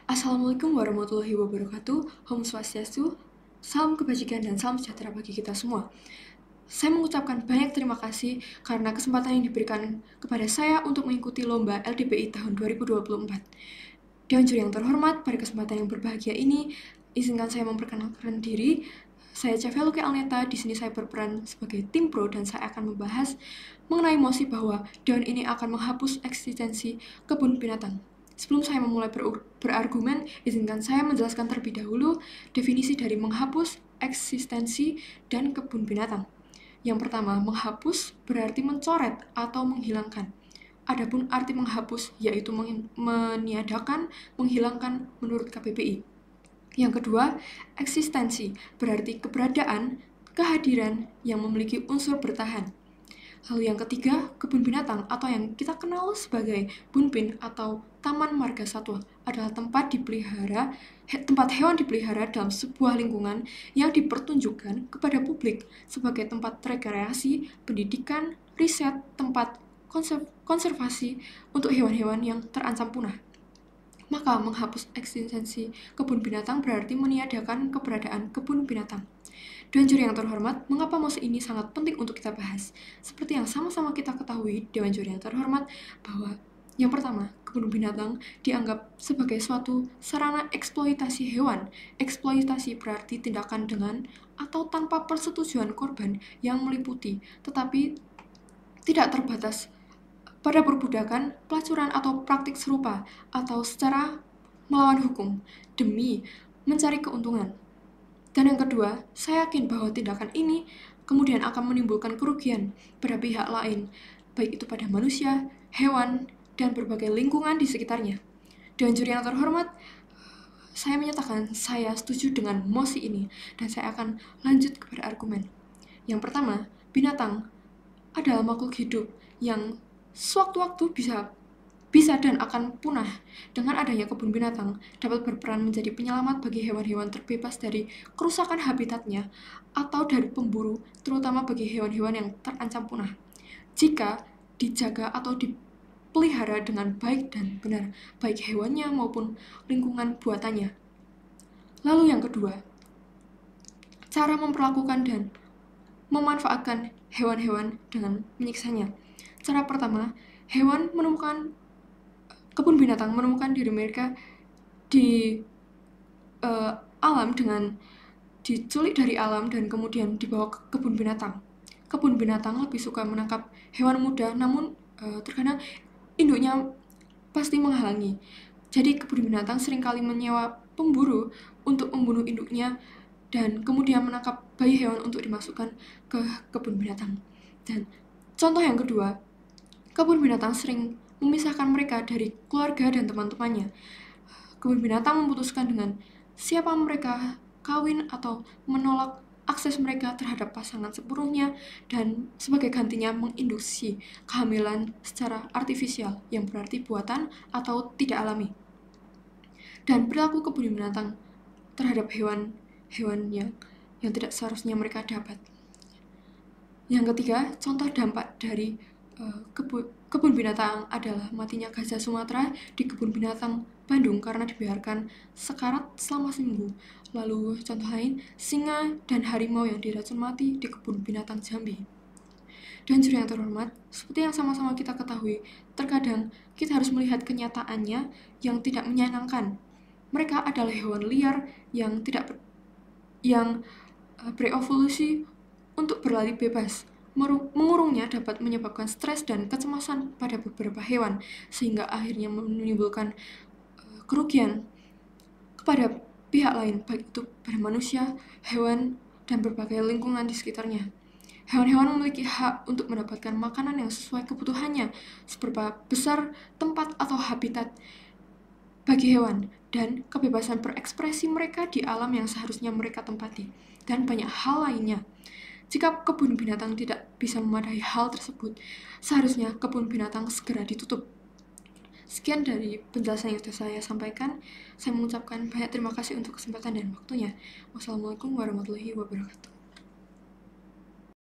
Assalamualaikum warahmatullahi wabarakatuh. Om Swastiastu, salam kebajikan dan salam sejahtera bagi kita semua. Saya mengucapkan banyak terima kasih karena kesempatan yang diberikan kepada saya untuk mengikuti lomba LDPI tahun 2024. Dewan juri yang terhormat, pada kesempatan yang berbahagia ini, izinkan saya memperkenalkan diri. Saya Ceveluke Alneta, di sini saya berperan sebagai tim pro dan saya akan membahas mengenai mosi bahwa Dewan ini akan menghapus eksistensi kebun binatang. Sebelum saya memulai berargumen, izinkan saya menjelaskan terlebih dahulu definisi dari menghapus, eksistensi, dan kebun binatang. Yang pertama, menghapus berarti mencoret atau menghilangkan. Adapun arti menghapus yaitu meniadakan, menghilangkan menurut KPPI. Yang kedua, eksistensi berarti keberadaan, kehadiran yang memiliki unsur bertahan. Lalu yang ketiga, kebun binatang atau yang kita kenal sebagai bunbin atau taman marga satwa adalah tempat hewan dipelihara dalam sebuah lingkungan yang dipertunjukkan kepada publik sebagai tempat rekreasi, pendidikan, riset, tempat konservasi untuk hewan-hewan yang terancam punah. Maka menghapus eksistensi kebun binatang berarti meniadakan keberadaan kebun binatang. Dewan juri yang terhormat, mengapa mosi ini sangat penting untuk kita bahas? Seperti yang sama-sama kita ketahui, Dewan juri yang terhormat, bahwa yang pertama, kebun binatang dianggap sebagai suatu sarana eksploitasi hewan. Eksploitasi berarti tindakan dengan atau tanpa persetujuan korban yang meliputi, tetapi tidak terbatas pada perbudakan, pelacuran atau praktik serupa, atau secara melawan hukum, demi mencari keuntungan. Dan yang kedua, saya yakin bahwa tindakan ini kemudian akan menimbulkan kerugian pada pihak lain, baik itu pada manusia, hewan, dan berbagai lingkungan di sekitarnya. Dewan juri yang terhormat, saya menyatakan saya setuju dengan mosi ini, dan saya akan lanjut kepada argumen. Yang pertama, binatang adalah makhluk hidup yang sewaktu-waktu bisa dan akan punah. Dengan adanya kebun binatang dapat berperan menjadi penyelamat bagi hewan-hewan terbebas dari kerusakan habitatnya atau dari pemburu, terutama bagi hewan-hewan yang terancam punah. Jika dijaga atau dipelihara dengan baik dan benar, baik hewannya maupun lingkungan buatannya. Lalu yang kedua, cara memperlakukan dan memanfaatkan hewan-hewan dengan menyiksanya. Cara pertama, kebun binatang menemukan diri mereka di alam dengan diculik dari alam dan kemudian dibawa ke kebun binatang. Kebun binatang lebih suka menangkap hewan muda, namun terkadang induknya pasti menghalangi. Jadi kebun binatang seringkali menyewa pemburu untuk membunuh induknya dan kemudian menangkap bayi hewan untuk dimasukkan ke kebun binatang. Dan contoh yang kedua, kebun binatang sering memisahkan mereka dari keluarga dan teman-temannya. Kebun binatang memutuskan dengan siapa mereka kawin atau menolak akses mereka terhadap pasangan sepenuhnya dan sebagai gantinya menginduksi kehamilan secara artifisial yang berarti buatan atau tidak alami. Dan perilaku kebun binatang terhadap hewan yang tidak seharusnya mereka dapat. Yang ketiga, contoh dampak dari kebun binatang adalah matinya gajah Sumatera di kebun binatang Bandung karena dibiarkan sekarat selama seminggu. Lalu contoh lain, singa dan harimau yang diracun mati di kebun binatang Jambi. Dan juri yang terhormat, seperti yang sama-sama kita ketahui, terkadang kita harus melihat kenyataannya yang tidak menyenangkan. Mereka adalah hewan liar yang berevolusi untuk berlari bebas. Mengurungnya dapat menyebabkan stres dan kecemasan pada beberapa hewan, sehingga akhirnya menimbulkan kerugian kepada pihak lain, baik itu pada manusia, hewan, dan berbagai lingkungan di sekitarnya. Hewan-hewan memiliki hak untuk mendapatkan makanan yang sesuai kebutuhannya, seberapa besar tempat atau habitat bagi hewan, dan kebebasan berekspresi mereka di alam yang seharusnya mereka tempati, dan banyak hal lainnya. Jika kebun binatang tidak bisa memadai hal tersebut, seharusnya kebun binatang segera ditutup. Sekian dari penjelasan yang sudah saya sampaikan. Saya mengucapkan banyak terima kasih untuk kesempatan dan waktunya. Wassalamualaikum warahmatullahi wabarakatuh.